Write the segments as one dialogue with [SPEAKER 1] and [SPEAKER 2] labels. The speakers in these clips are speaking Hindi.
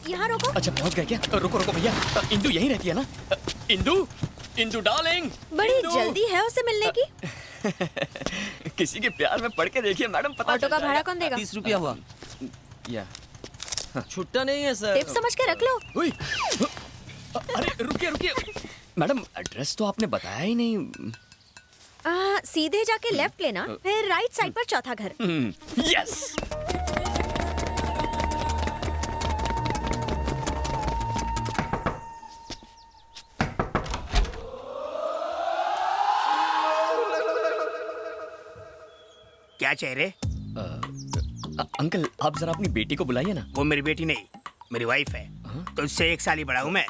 [SPEAKER 1] यहाँ रोको।
[SPEAKER 2] अच्छा पहुंच गए क्या? रुको रुको भैया, इंदु यहीं रहती है ना? इंदु, इंदु डार्लिंग,
[SPEAKER 1] बड़ी जल्दी है उसे मिलने की।
[SPEAKER 2] किसी के प्यार में पड़ के देखिए मैडम, पता
[SPEAKER 1] ऑटो का भाड़ा कौन देगा?
[SPEAKER 3] 30 रुपया हुआ।
[SPEAKER 2] या
[SPEAKER 3] छुट्टा नहीं है सर।
[SPEAKER 1] टिप समझ के रख लो।
[SPEAKER 2] उई, अरे रुकिए रुकिए मैडम, एड्रेस तो आपने बताया ही नहीं।
[SPEAKER 1] सीधे जाके लेफ्ट लेना, फिर राइट साइड पर चौथा घर।
[SPEAKER 2] यस।
[SPEAKER 4] क्या चेहरे?
[SPEAKER 2] अंकल आप जरा अपनी बेटी को बुलाइए ना।
[SPEAKER 4] वो मेरी बेटी नहीं, मेरी वाइफ है। तो उससे 1 साल ही बड़ा हूँ मैं।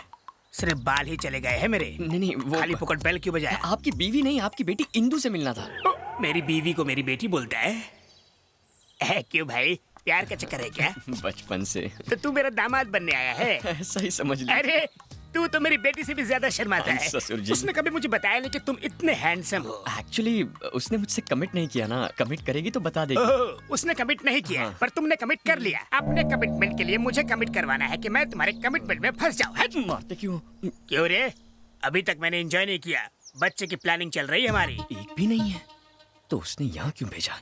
[SPEAKER 4] सिर्फ बाल ही चले गए हैं मेरे।
[SPEAKER 2] नहीं वो
[SPEAKER 4] खाली पुकट बैल क्यों बजाया?
[SPEAKER 2] आपकी बीवी नहीं, आपकी बेटी इंदु से मिलना था।
[SPEAKER 4] मेरी बीवी को मेरी बेटी बोलता है? क्यों भाई, प्यार का चक्कर है क्या?
[SPEAKER 2] बचपन से।
[SPEAKER 4] तो तू मेरा दामाद बनने आया है?
[SPEAKER 2] सही समझ लिया।
[SPEAKER 4] अरे तू तो मेरी बेटी से भी ज्यादा शर्माता है।
[SPEAKER 2] ससुर जी।
[SPEAKER 4] उसने कभी मुझे बताया नहीं कि तुम इतने हैंडसम हो।
[SPEAKER 2] एक्चुअली उसने मुझसे कमिट नहीं किया ना, कमिट करेगी तो बता देगी।
[SPEAKER 4] ओह, उसने कमिट नहीं किया।
[SPEAKER 2] हाँ।
[SPEAKER 4] पर तुमने कमिट कर लिया। अपने कमिटमेंट के लिए मुझे कमिट करवाना है कि मैं तुम्हारे कमिटमेंट में फंस जाऊं।
[SPEAKER 2] मारते क्यों?
[SPEAKER 4] क्यों रे? अभी तक मैंने एंजॉय नहीं किया। बच्चे की प्लानिंग चल रही है हमारी।
[SPEAKER 2] एक भी नहीं है तो उसने यहाँ क्यों भेजा?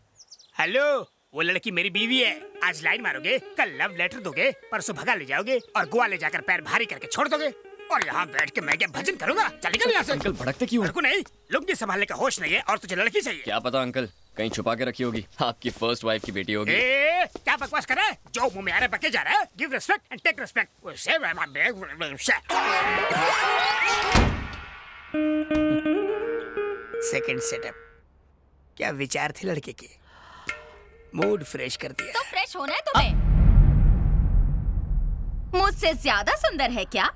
[SPEAKER 4] हेलो, वो लड़की मेरी बीवी है। आज लाइन मारोगे, कल लव लेटर दोगे, परसों भगा ले जाओगे और गोवा ले जाकर पैर भारी करके छोड़ दोगे। और यहाँ बैठ के मैं क्या भजन करूंगा? चल निकल यहाँ से।
[SPEAKER 2] अंकल भड़कते क्यों?
[SPEAKER 4] मेरे को नहीं, लुंगी संभालने का होश नहीं है और तुझे लड़की चाहिए।
[SPEAKER 2] क्या पता अंकल, कहीं छुपा के रखी होगी, आपकी फर्स्ट वाइफ की बेटी होगी।
[SPEAKER 4] क्या बकवास कर रहा है? जो मुंह में आ रहा है बके जा रहा है। Give respect and take respect. Second setup. क्या विचार थे लड़के के? मूड फ्रेश कर दिया।
[SPEAKER 5] तो फ्रेश होना है तुम्हें? मुझसे ज्यादा सुंदर है क्या?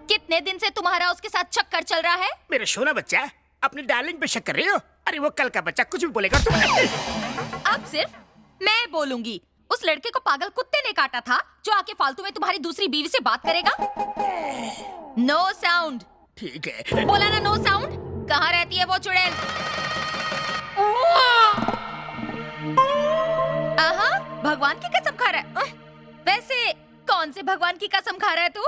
[SPEAKER 5] कितने दिन से तुम्हारा उसके साथ चक्कर चल रहा है?
[SPEAKER 4] मेरा सोना बच्चा, अपनी डार्लिंग पे शक कर रही हो? अरे वो कल का बच्चा कुछ भी बोलेगा तुम।
[SPEAKER 5] अब सिर्फ मैं बोलूंगी। उस लड़के को पागल कुत्ते ने काटा था जो आके फालतू में तुम्हारी दूसरी बीवी से बात करेगा। No sound.
[SPEAKER 4] ठीक है।
[SPEAKER 5] बोला ना नो साउंड। कहाँ रहती है वो चुड़ैल? आहा, भगवान की कसम खा रहा है। वैसे कौन से भगवान की कसम खा रहा है तू?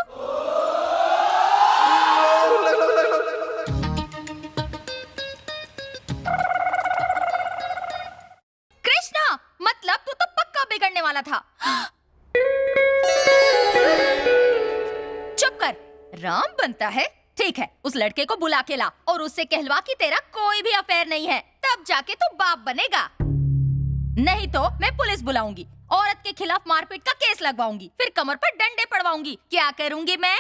[SPEAKER 5] कृष्णा, मतलब तू तो पक्का बिगड़ने वाला था। चुप कर, राम बनता है। ठीक है, उस लड़के को बुला के ला और उससे कहलवा कि तेरा कोई भी अफेयर नहीं है, तब जाके तू बाप बनेगा। नहीं तो मैं पुलिस बुलाऊंगी, औरत के खिलाफ मारपीट का केस लगवाऊंगी, फिर कमर पर डंडे पड़वाऊंगी। क्या करूंगी मैं?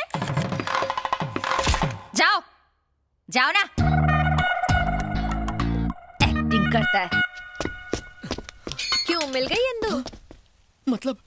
[SPEAKER 5] जाओ जाओ ना। एक्टिंग करता है।
[SPEAKER 1] क्यों मिल गई इंदु?
[SPEAKER 2] मतलब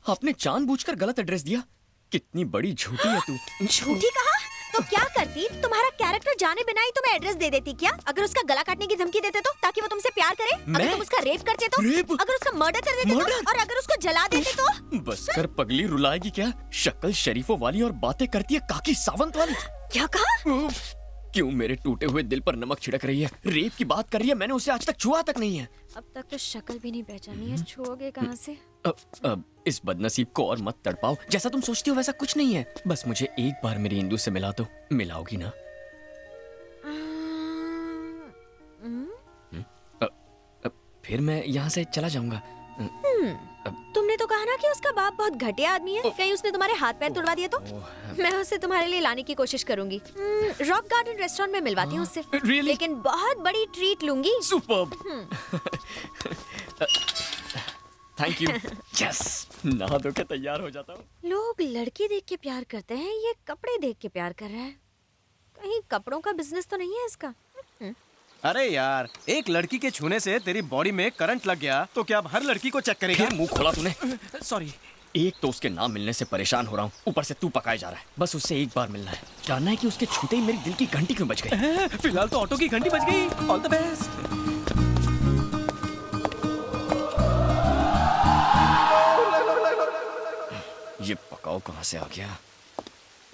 [SPEAKER 2] आपने जानबूझकर गलत एड्रेस दिया? कितनी बड़ी झूठी है तू।
[SPEAKER 1] झूठी कहा? तो क्या करती? तुम्हारा कैरेक्टर जाने बिना ही तुम्हें एड्रेस दे देती क्या? अगर उसका गला काटने की धमकी देते तो, ताकि वो तुमसे प्यार करे? अगर तुम उसका रेप करते तो?
[SPEAKER 2] रेप?
[SPEAKER 1] अगर उसका मर्डर कर देते तो? और अगर उसको जला देते तो?
[SPEAKER 2] बस कर पगली, रुलाएगी क्या? शक्ल शरीफों वाली और बातें करती है काकी सावंत वाली।
[SPEAKER 1] क्या कहा?
[SPEAKER 2] क्यों मेरे टूटे हुए दिल पर नमक छिड़क रही है? रेप की बात कर रही है, मैंने उसे आज तक छुआ तक नहीं है।
[SPEAKER 1] अब तक तो शक्ल भी नहीं पहचानी है, छुओगे कहाँ से?
[SPEAKER 2] अब इस बदनसीब को और मत तड़पाओ। जैसा तुम सोचती हो वैसा कुछ नहीं है। बस मुझे एक बार मेरी इंदु से मिला दो। मिलाओगी ना? फिर मैं यहाँ से चला जाऊंगा।
[SPEAKER 1] तुमने तो कहा ना कि उसका बाप बहुत घटिया आदमी है। कहीं उसने तुम्हारे हाथ पैर तुड़वा दिए तो? मैं उसे तुम्हारे लिए लाने की कोशिश करूंगी। रॉक गार्डन रेस्टोरेंट में मिलवाती हूँ उससे।
[SPEAKER 2] Really?
[SPEAKER 1] लेकिन बहुत बड़ी ट्रीट लूंगी।
[SPEAKER 2] सुपर्ब। Thank you. यस, नहा धो के तैयार हो जाता हूँ।
[SPEAKER 1] लोग लड़की देख के प्यार करते हैं, ये कपड़े देख के प्यार कर रहा है। कहीं कपड़ों का बिजनेस तो नहीं है इसका?
[SPEAKER 3] अरे यार, एक लड़की के छूने से तेरी बॉडी में करंट लग गया तो क्या अब हर लड़की को चेक करेगा?
[SPEAKER 2] फिर मुंह खोला तूने।
[SPEAKER 3] सॉरी।
[SPEAKER 2] एक तो उसके नाम मिलने से परेशान हो रहा हूँ, ऊपर से तू पकाए जा रहा है। बस उससे एक बार मिलना है, जानना है कि उसके छूते ही मेरी दिल की घंटी क्यों बज गई।
[SPEAKER 3] फिलहाल तो ऑटो की घंटी बज गई। All the best.
[SPEAKER 2] ये पकाओ कहाँ से आ गया?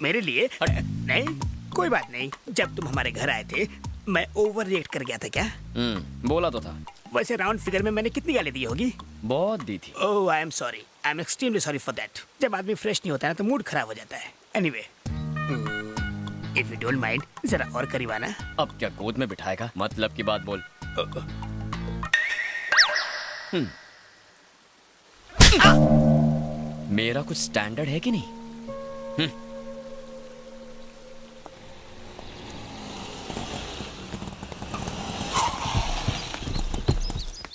[SPEAKER 4] मेरे लिए? नहीं, कोई बात नहीं। जब तुम हमारे घर आए थे मैं ओवर रिएक्ट कर गया था क्या?
[SPEAKER 2] बोला तो था।
[SPEAKER 4] वैसे राउंड फिगर में मैंने कितनी गाली दी होगी?
[SPEAKER 2] बहुत दी थी।
[SPEAKER 4] Oh I am sorry, I am extremely sorry for that. जब आदमी फ्रेश नहीं होता है तो मूड खराब हो जाता है। Anyway, if you don't mind, जरा और करीब आना।
[SPEAKER 2] अब क्या गोद में बिठाएगा? मतलब की बात बोल। मेरा कुछ स्टैंडर्ड है कि नहीं?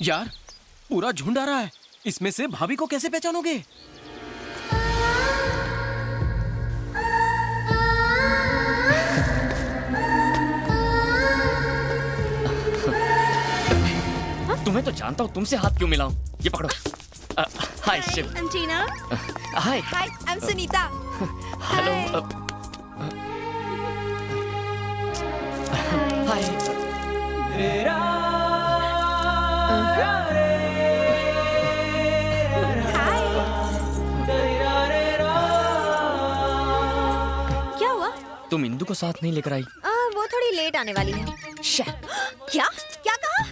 [SPEAKER 3] यार पूरा झुंड आ रहा है, इसमें से भाभी को कैसे पहचानोगे?
[SPEAKER 2] तुम्हें तो जानता हूँ, तुमसे हाथ क्यों मिलाऊं? ये पकड़ो। Hi Shiv.
[SPEAKER 1] I'm Tina.
[SPEAKER 2] Hi.
[SPEAKER 1] Hi, I'm Sunita.
[SPEAKER 2] Hello. Hi.
[SPEAKER 1] क्या हुआ?
[SPEAKER 2] तुम इंदु को साथ नहीं लेकर आई?
[SPEAKER 1] वो थोड़ी लेट आने वाली है। क्या क्या कहा?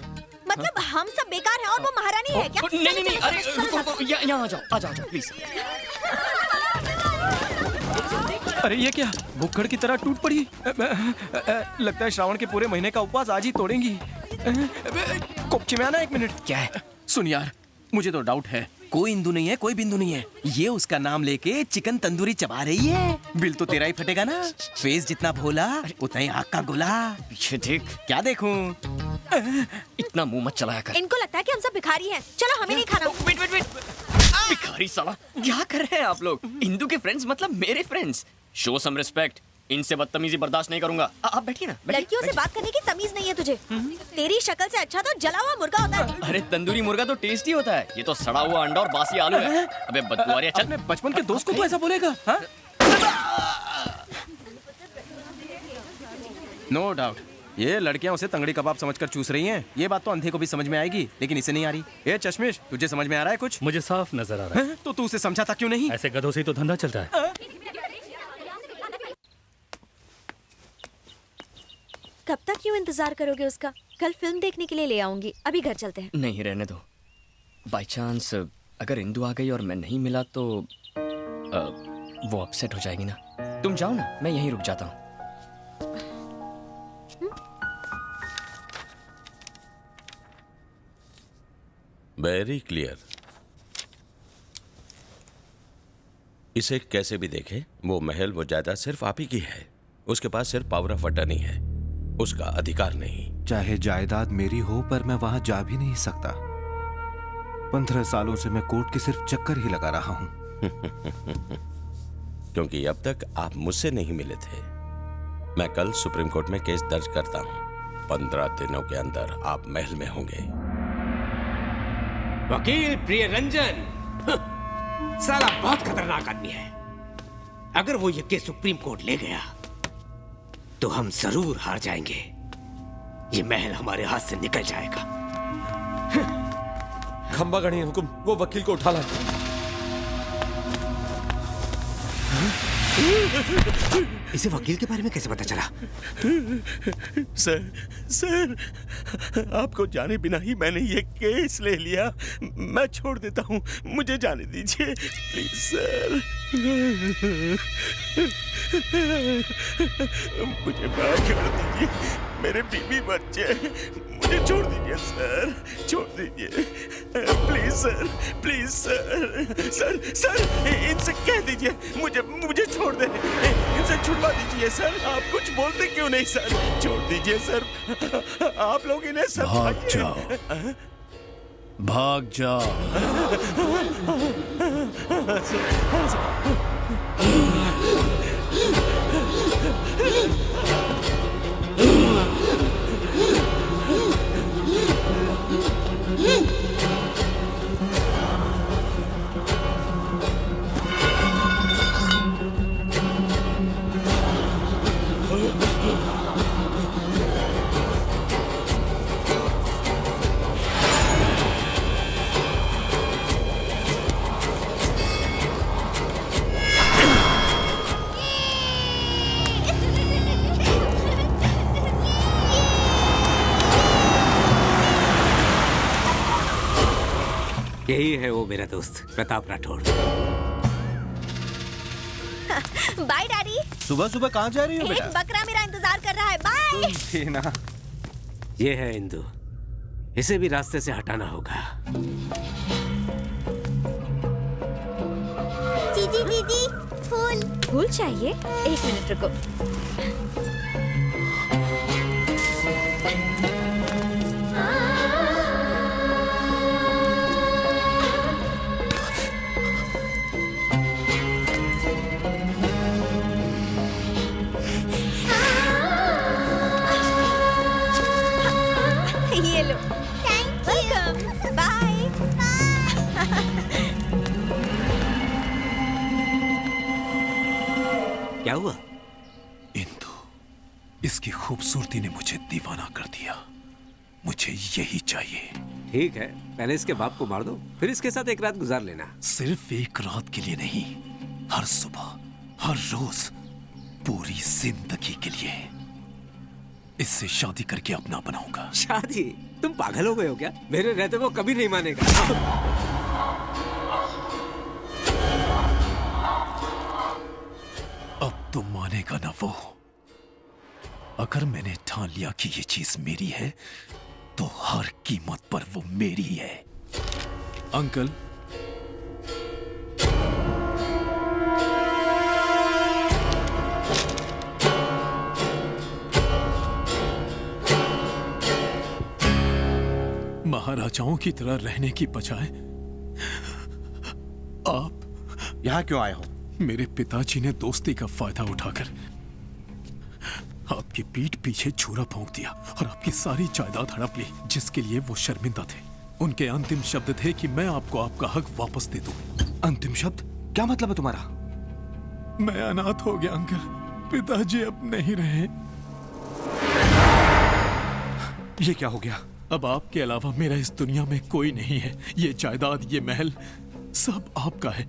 [SPEAKER 1] मतलब हम सब बेकार हैं और वो महारानी है क्या?
[SPEAKER 2] नहीं नहीं, अरे रुको, यहाँ आ जाओ प्लीज।
[SPEAKER 3] अरे ये क्या, भुक्खड़ की तरह टूट पड़ी। लगता है श्रावण के पूरे महीने का उपवास आज ही तोड़ेंगी। कोपचे में आना, एक मिनट।
[SPEAKER 2] क्या है?
[SPEAKER 3] सुन यार, मुझे तो डाउट है, कोई इंदु नहीं है, कोई बिंदु नहीं है। ये उसका नाम लेके चिकन तंदूरी चबा रही है। बिल तो तेरा ही फटेगा ना। फेस जितना भोला उतना ही आग का गोला।
[SPEAKER 2] ये देख।
[SPEAKER 3] क्या देखूं?
[SPEAKER 2] इतना मुंह मत चलाया कर।
[SPEAKER 1] इनको लगता है कि हम सब भिखारी हैं। चलो हमें नहीं खाना।
[SPEAKER 2] वेट। भिखारी साला, क्या कर रहे हैं आप लोग? इंदु के फ्रेंड्स मतलब मेरे फ्रेंड्स। Show some respect. इनसे बदतमीजी बर्दाश्त नहीं करूंगा। आप बैठिए ना।
[SPEAKER 1] लड़कियों से बात करने की तमीज नहीं है तुझे। तेरी शक्ल से अच्छा तो जला हुआ मुर्गा होता है।
[SPEAKER 2] अरे तंदूरी मुर्गा तो टेस्टी होता है, ये तो सड़ा हुआ अंडा और बासी आलू है। अबे बदबुआरिया, चल।
[SPEAKER 3] अपने बचपन के दोस्त को तो ऐसा बोलेगा? नो डाउट ये लड़कियां उसे तंगड़ी कबाब समझकर चूस रही हैं। ये बात तो अंधे को भी समझ में आएगी, लेकिन इसे नहीं आ रही। ए चश्मिश, तुझे समझ में आ रहा है कुछ?
[SPEAKER 6] मुझे साफ नजर आ रहा है।
[SPEAKER 3] तो तू उसे समझाता क्यों नहीं?
[SPEAKER 6] ऐसे गधों से ही तो धंधा चलता है।
[SPEAKER 1] कब तक क्यों इंतजार करोगे उसका? कल फिल्म देखने के लिए ले आऊंगी। अभी घर चलते हैं।
[SPEAKER 2] नहीं, रहने दो। बाय चांस अगर इंदु आ गई और मैं नहीं मिला तो वो अपसेट हो जाएगी ना। तुम जाओ ना, मैं यहीं रुक जाता हूँ।
[SPEAKER 7] Very clear. इसे कैसे भी देखे, वो महल, वो जायदाद सिर्फ आप ही की है। उसके पास सिर्फ पावर ऑफ अटर्नी है, उसका अधिकार नहीं।
[SPEAKER 8] चाहे जायदाद मेरी हो, पर मैं वहां जा भी नहीं सकता। 15 सालों से मैं कोर्ट के सिर्फ चक्कर ही लगा रहा हूं।
[SPEAKER 7] क्योंकि अब तक आप मुझसे नहीं मिले थे। मैं कल सुप्रीम कोर्ट में केस दर्ज करता हूं। 15 दिनों के अंदर आप महल में होंगे।
[SPEAKER 9] वकील प्रियरंजन साला बहुत खतरनाक आदमी है। अगर वो ये केस सुप्रीम कोर्ट ले गया तो हम जरूर हार जाएंगे। ये महल हमारे हाथ से निकल जाएगा।
[SPEAKER 10] खंबा गणी हुकुम, वो वकील को उठा लाए।
[SPEAKER 9] इसे वकील के बारे में कैसे पता चला?
[SPEAKER 7] सर, आपको जाने बिना ही मैंने ये केस ले लिया। मैं छोड़ देता हूँ, मुझे जाने दीजिए प्लीज सर। मुझे माफ कर दीजिए, मेरे बीवी बच्चे, मुझे छोड़ दीजिए सर, छोड़ दीजिए प्लीज सर, प्लीज सर, इनसे कह दीजिए मुझे छोड़ दे, इनसे छुड़वा दीजिए सर। आप कुछ बोलते क्यों नहीं सर? छोड़ दीजिए सर, आप लोग इन्हें
[SPEAKER 8] भाग जाओ, भाग जाओ।
[SPEAKER 9] यही है वो मेरा दोस्त प्रताप राठौड़।
[SPEAKER 1] Bye daddy.
[SPEAKER 8] सुबह सुबह कहाँ जा रही हो
[SPEAKER 1] एक
[SPEAKER 8] बेटा?
[SPEAKER 1] बकरा मेरा इंतजार कर रहा है। बाय।
[SPEAKER 8] टीना,
[SPEAKER 9] ये है इंदु, इसे भी रास्ते से हटाना होगा।
[SPEAKER 1] दीदी दीदी फूल। फूल चाहिए? एक मिनट रुको। ये लो। Thank you. बाय।
[SPEAKER 9] क्या हुआ?
[SPEAKER 8] इंदु, इसकी खूबसूरती ने मुझे दीवाना कर दिया। मुझे यही चाहिए।
[SPEAKER 9] ठीक है, पहले इसके बाप को मार दो, फिर इसके साथ एक रात गुजार लेना।
[SPEAKER 8] सिर्फ एक रात के लिए नहीं, हर सुबह, हर रोज, पूरी जिंदगी के लिए। इससे शादी करके अपना बनाऊंगा।
[SPEAKER 9] शादी? तुम पागल हो गए हो क्या? मेरे रहते वो कभी नहीं मानेगा।
[SPEAKER 8] अब तो मानेगा ना वो। अगर मैंने ठान लिया कि ये चीज मेरी है, तो हर कीमत पर वो मेरी है। अंकल, महाराजाओं की तरह रहने की बजाय आप
[SPEAKER 3] यहाँ क्यों आए हो?
[SPEAKER 8] मेरे पिताजी ने दोस्ती का फायदा उठाकर आपकी पीठ पीछे छुरा भोंक दिया और आपकी सारी जायदाद हड़प ली, जिसके लिए वो शर्मिंदा थे। उनके अंतिम शब्द थे कि मैं आपको आपका हक वापस दे दूं।
[SPEAKER 3] अंतिम शब्द? क्या मतलब है तुम्हारा?
[SPEAKER 8] मैं अनाथ हो गया अंकल, पिताजी अब नहीं रहे।
[SPEAKER 3] ये क्या हो गया?
[SPEAKER 8] अब आपके अलावा मेरा इस दुनिया में कोई नहीं है। ये जायदाद, ये महल सब आपका है।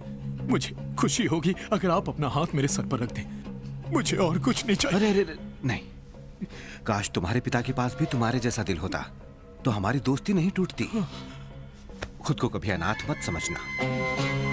[SPEAKER 8] मुझे खुशी होगी अगर आप अपना हाथ मेरे सर पर रख दें। मुझे और कुछ नहीं चाहिए।
[SPEAKER 3] अरे अरे नहीं, काश तुम्हारे पिता के पास भी तुम्हारे जैसा दिल होता, तो हमारी दोस्ती नहीं टूटती। खुद को कभी अनाथ मत समझना।